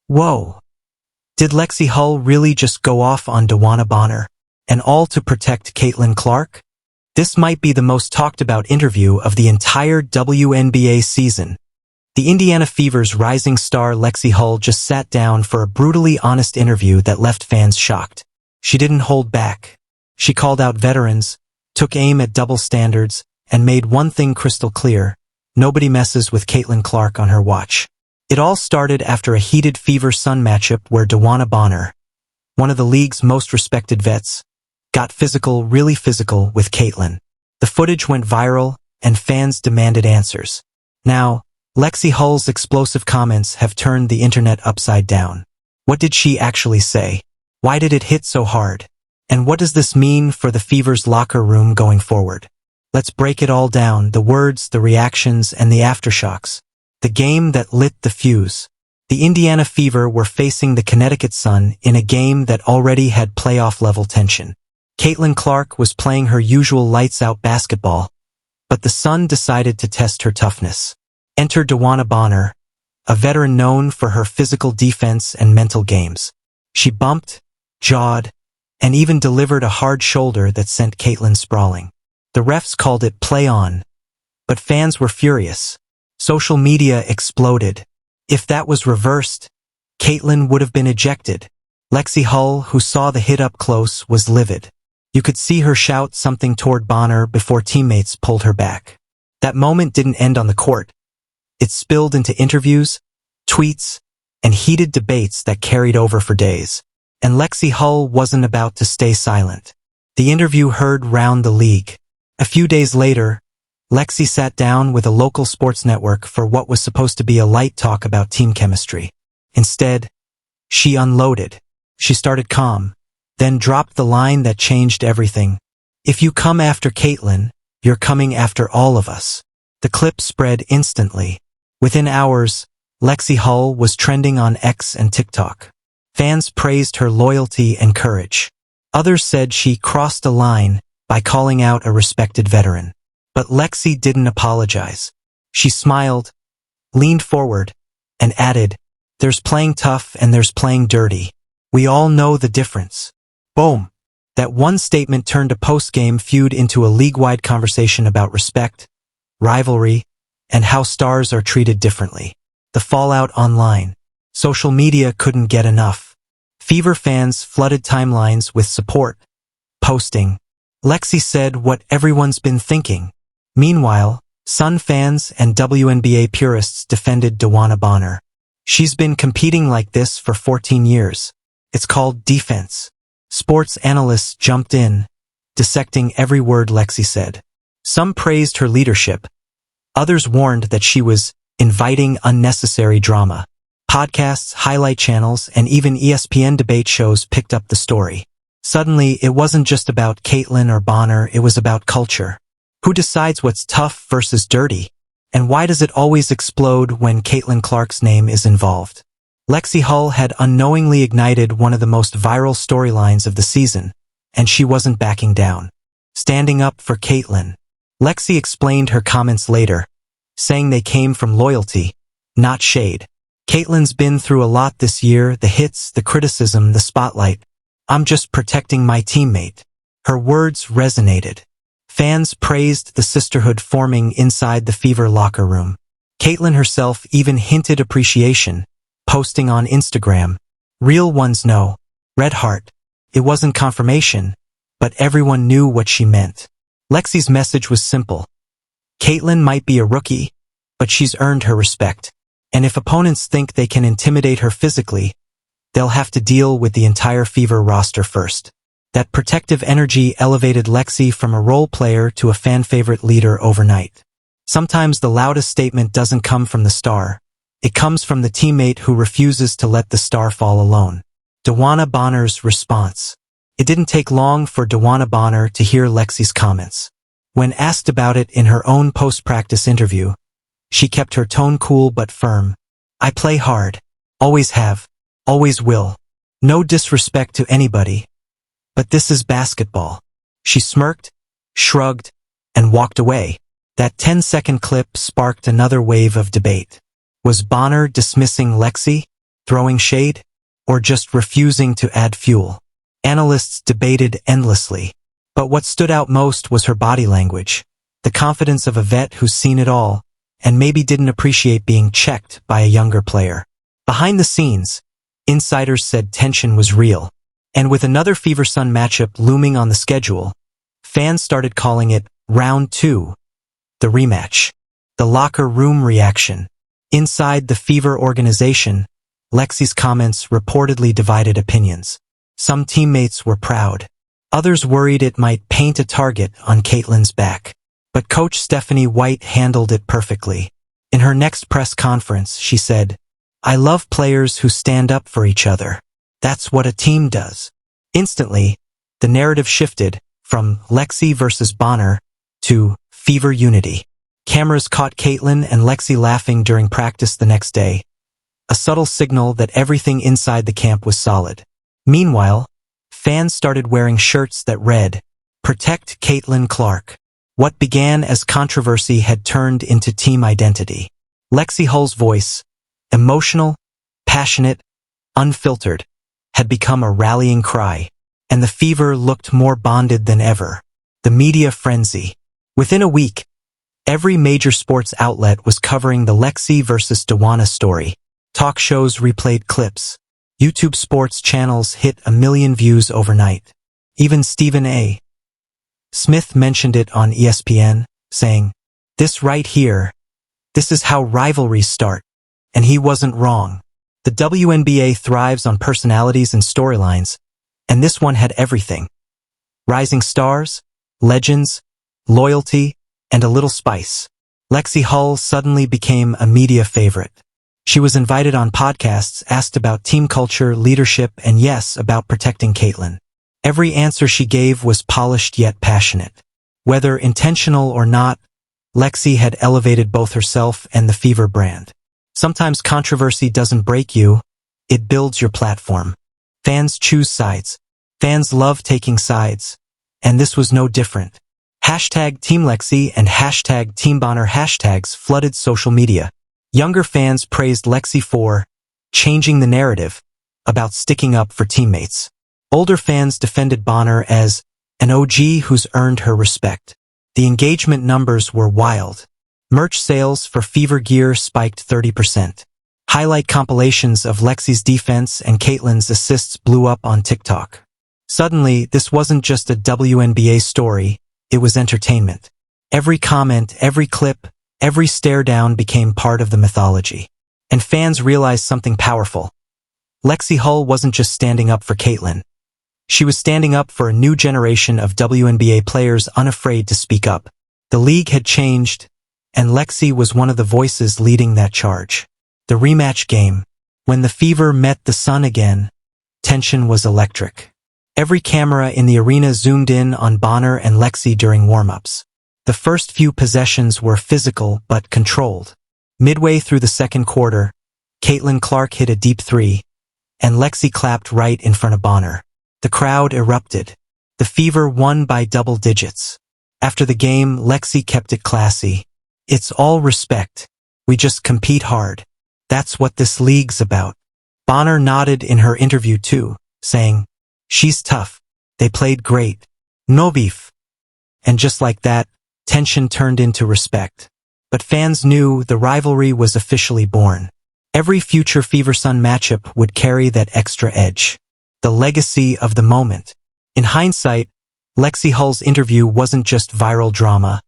Whoa. Did Lexie Hull really just go off on DeWanna Bonner? And all to protect Caitlin Clark? This might be the most talked about interview of the entire WNBA season. The Indiana Fever's rising star Lexie Hull just sat down for a brutally honest interview that left fans shocked. She didn't hold back. She called out veterans, took aim at double standards, and made one thing crystal clear: nobody messes with Caitlin Clark on her watch. It all started after a heated Fever-Sun matchup where DeWanna Bonner, one of the league's most respected vets, got physical, really physical, with Caitlin. The footage went viral, and fans demanded answers. Now, Lexie Hull's explosive comments have turned the internet upside down. What did she actually say? Why did it hit so hard? And what does this mean for the Fever's locker room going forward? Let's break it all down: the words, the reactions, and the aftershocks. The game that lit the fuse. The Indiana Fever were facing the Connecticut Sun in a game that already had playoff-level tension. Caitlin Clark was playing her usual lights-out basketball, but the Sun decided to test her toughness. Enter DeWanna Bonner, a veteran known for her physical defense and mental games. She bumped, jawed, and even delivered a hard shoulder that sent Caitlin sprawling. The refs called it play on, but fans were furious. Social media exploded. If that was reversed, Caitlin would have been ejected. Lexie Hull, who saw the hit up close, was livid. You could see her shout something toward Bonner before teammates pulled her back. That moment didn't end on the court. It spilled into interviews, tweets, and heated debates that carried over for days. And Lexie Hull wasn't about to stay silent. The interview heard round the league. A few days later, Lexie sat down with a local sports network for what was supposed to be a light talk about team chemistry. Instead, she unloaded. She started calm, then dropped the line that changed everything. "If you come after Caitlin, you're coming after all of us." The clip spread instantly. Within hours, Lexie Hull was trending on X and TikTok. Fans praised her loyalty and courage. Others said she crossed a line by calling out a respected veteran. But Lexie didn't apologize. She smiled, leaned forward, and added, "There's playing tough and there's playing dirty. We all know the difference." Boom! That one statement turned a post-game feud into a league-wide conversation about respect, rivalry, and how stars are treated differently. The fallout online. Social media couldn't get enough. Fever fans flooded timelines with support, posting, "Lexie said what everyone's been thinking." Meanwhile, Sun fans and WNBA purists defended DeWanna Bonner. "She's been competing like this for 14 years. It's called defense." Sports analysts jumped in, dissecting every word Lexie said. Some praised her leadership. Others warned that she was inviting unnecessary drama. Podcasts, highlight channels, and even ESPN debate shows picked up the story. Suddenly, it wasn't just about Caitlin or Bonner, it was about culture. Who decides what's tough versus dirty? And why does it always explode when Caitlin Clark's name is involved? Lexie Hull had unknowingly ignited one of the most viral storylines of the season, and she wasn't backing down. Standing up for Caitlin. Lexie explained her comments later, saying they came from loyalty, not shade. "Caitlin's been through a lot this year, the hits, the criticism, the spotlight. I'm just protecting my teammate." Her words resonated. Fans praised the sisterhood forming inside the Fever locker room. Caitlin herself even hinted appreciation, posting on Instagram, "Real ones know. Red heart." It wasn't confirmation, but everyone knew what she meant. Lexie's message was simple. Caitlin might be a rookie, but she's earned her respect. And if opponents think they can intimidate her physically, they'll have to deal with the entire Fever roster first. That protective energy elevated Lexie from a role player to a fan-favorite leader overnight. Sometimes the loudest statement doesn't come from the star. It comes from the teammate who refuses to let the star fall alone. DeWanna Bonner's response. It didn't take long for DeWanna Bonner to hear Lexie's comments. When asked about it in her own post-practice interview, she kept her tone cool but firm. "I play hard. Always have. Always will. No disrespect to anybody. But this is basketball." She smirked, shrugged, and walked away. That 10-second clip sparked another wave of debate. Was Bonner dismissing Lexie? Throwing shade? Or just refusing to add fuel? Analysts debated endlessly. But what stood out most was her body language. The confidence of a vet who's seen it all, and maybe didn't appreciate being checked by a younger player. Behind the scenes, insiders said tension was real. And with another Fever Sun matchup looming on the schedule, fans started calling it Round 2, the rematch. The locker room reaction. Inside the Fever organization, Lexie's comments reportedly divided opinions. Some teammates were proud. Others worried it might paint a target on Caitlyn's back. But Coach Stephanie White handled it perfectly. In her next press conference, she said, "I love players who stand up for each other. That's what a team does." Instantly, the narrative shifted from Lexie versus Bonner to Fever unity. Cameras caught Caitlyn and Lexie laughing during practice the next day, a subtle signal that everything inside the camp was solid. Meanwhile, fans started wearing shirts that read, "Protect Caitlyn Clark." What began as controversy had turned into team identity. Lexie Hull's voice, emotional, passionate, unfiltered, had become a rallying cry, and the Fever looked more bonded than ever. The media frenzy. Within a week, every major sports outlet was covering the Lexie versus DeWanna story. Talk shows replayed clips. YouTube sports channels hit 1 million views overnight. Even Stephen A. Smith mentioned it on ESPN, saying, "This right here, this is how rivalries start." And he wasn't wrong. The WNBA thrives on personalities and storylines, and this one had everything. Rising stars, legends, loyalty, and a little spice. Lexie Hull suddenly became a media favorite. She was invited on podcasts, asked about team culture, leadership, and yes, about protecting Caitlyn. Every answer she gave was polished yet passionate. Whether intentional or not, Lexie had elevated both herself and the Fever brand. Sometimes controversy doesn't break you, it builds your platform. Fans choose sides. Fans love taking sides. And this was no different. Hashtag Team Lexie and hashtag Team Bonner hashtags flooded social media. Younger fans praised Lexie for changing the narrative about sticking up for teammates. Older fans defended Bonner as an OG who's earned her respect. The engagement numbers were wild. Merch sales for Fever gear spiked 30%. Highlight compilations of Lexie's defense and Caitlyn's assists blew up on TikTok. Suddenly, this wasn't just a WNBA story, it was entertainment. Every comment, every clip, every stare down became part of the mythology. And fans realized something powerful. Lexie Hull wasn't just standing up for Caitlyn. She was standing up for a new generation of WNBA players unafraid to speak up. The league had changed, and Lexie was one of the voices leading that charge. The rematch game. When the Fever met the Sun again, tension was electric. Every camera in the arena zoomed in on Bonner and Lexie during warm-ups. The first few possessions were physical but controlled. Midway through the second quarter, Caitlyn Clark hit a deep three, and Lexie clapped right in front of Bonner. The crowd erupted. The Fever won by double digits. After the game, Lexie kept it classy. "It's all respect. We just compete hard. That's what this league's about." Bonner nodded in her interview too, saying, "She's tough. They played great. No beef." And just like that, tension turned into respect. But fans knew the rivalry was officially born. Every future Fever Sun matchup would carry that extra edge. The legacy of the moment. In hindsight, Lexie Hull's interview wasn't just viral drama.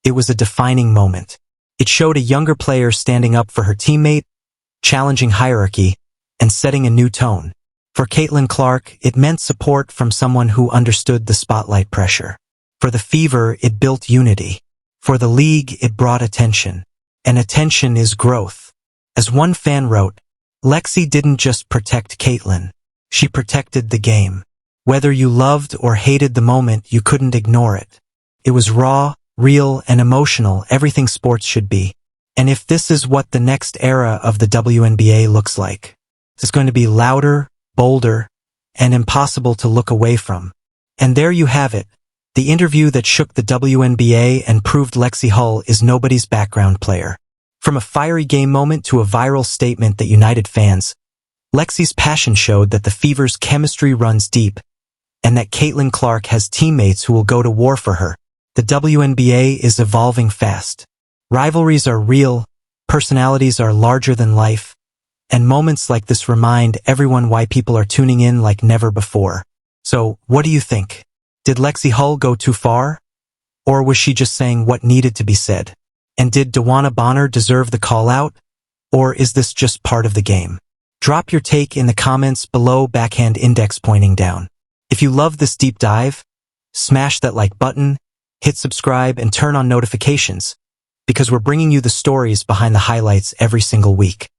It was a defining moment. It showed a younger player standing up for her teammate, challenging hierarchy, and setting a new tone. For Caitlyn Clark, it meant support from someone who understood the spotlight pressure. For the Fever, it built unity. For the league, it brought attention. And attention is growth. As one fan wrote, Lexie didn't just protect Caitlyn. She protected the game. Whether you loved or hated the moment, you couldn't ignore it. It was raw, real, and emotional, everything sports should be. And if this is what the next era of the WNBA looks like, it's going to be louder, bolder, and impossible to look away from. And there you have it. The interview that shook the WNBA and proved Lexie Hull is nobody's background player. From a fiery game moment to a viral statement that united fans, Lexie's passion showed that the Fever's chemistry runs deep, and that Caitlin Clark has teammates who will go to war for her. The WNBA is evolving fast. Rivalries are real, personalities are larger than life, and moments like this remind everyone why people are tuning in like never before. So, what do you think? Did Lexie Hull go too far? Or was she just saying what needed to be said? And did DeWanna Bonner deserve the call out? Or is this just part of the game? Drop your take in the comments below, backhand index pointing down. If you love this deep dive, smash that like button, hit subscribe, and turn on notifications, because we're bringing you the stories behind the highlights every single week.